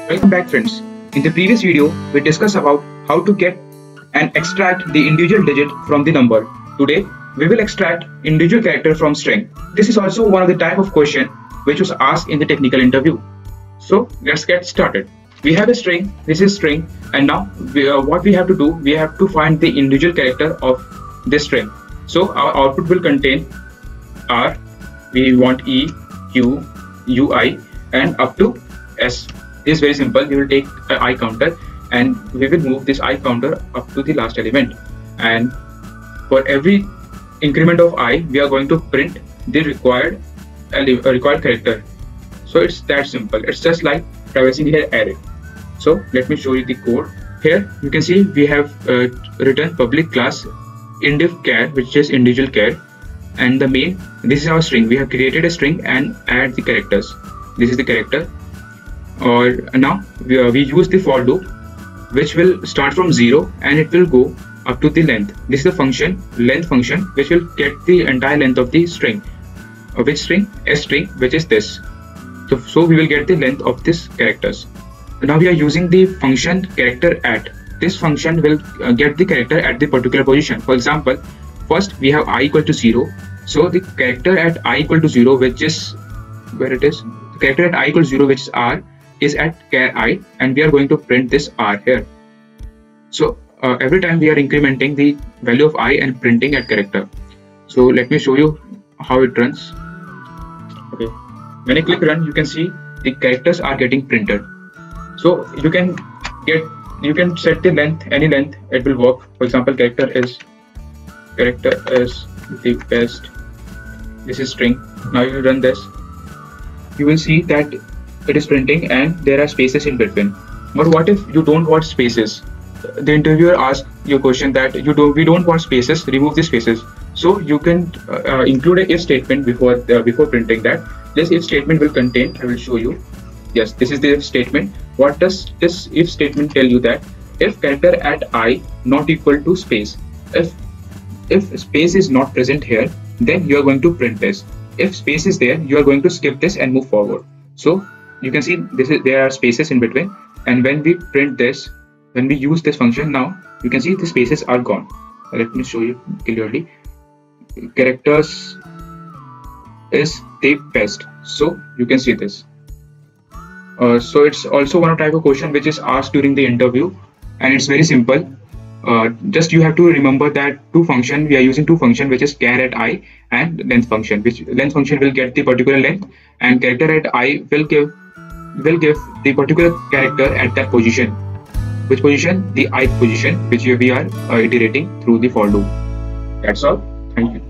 Welcome back friends. In the previous video, we discussed about how to get and extract the individual digit from the number. Today, we will extract individual character from string. This is also one of the type of question which was asked in the technical interview. So let's get started. We have a string, this is string, and now what we have to do, we have to find the individual character of this string. So our output will contain R, we want E, Q, UI and up to S. This is very simple. We will take an I counter and we will move this I counter up to the last element, and for every increment of I we are going to print the required character. So it's that simple. It's just like traversing an array. So let me show you the code. Here you can see we have written public class indiv_char, which is individual char, and the main, this is our string. We have created a string and add the characters. This is the character. Or now we use the for loop, which will start from 0 and it will go up to the length. This is the function, length function, which will get the entire length of the string. Which string? A string, which is this. So we will get the length of this characters. Now we are using the function character at. This function will get the character at the particular position. For example, first we have I equal to 0. So the character at I equal to 0, which is where it is. The character at I equal to 0, which is R, is at char I, and we are going to print this R here. So every time we are incrementing the value of I and printing at character. So let me show you how it runs. Okay, when I click run, you can see the characters are getting printed. So you can set the length, any length, it will work. For example, character is the best. This is string. Now you run this, you will see that it is printing and there are spaces in between. But what if you don't want spaces? The interviewer asks you a question that we don't want spaces, remove the spaces. So you can include a if statement before printing that. This if statement will contain, I will show you. Yes, this is the if statement. What does this if statement tell you? That if character at I not equal to space, if space is not present here, then you are going to print this. If space is there, you are going to skip this and move forward. So you can see there are spaces in between, and when we print this, when we use this function, now you can see the spaces are gone. Let me show you clearly. Characters is the best, so you can see this. So it's also one type of question which is asked during the interview, and it's very simple. Just you have to remember that we are using two function, which is char at I and length function, which length function will get the particular length, and character at I will give the particular character at that position. Which position? The ith position, which we are iterating through the for loop. That's all. Thank you.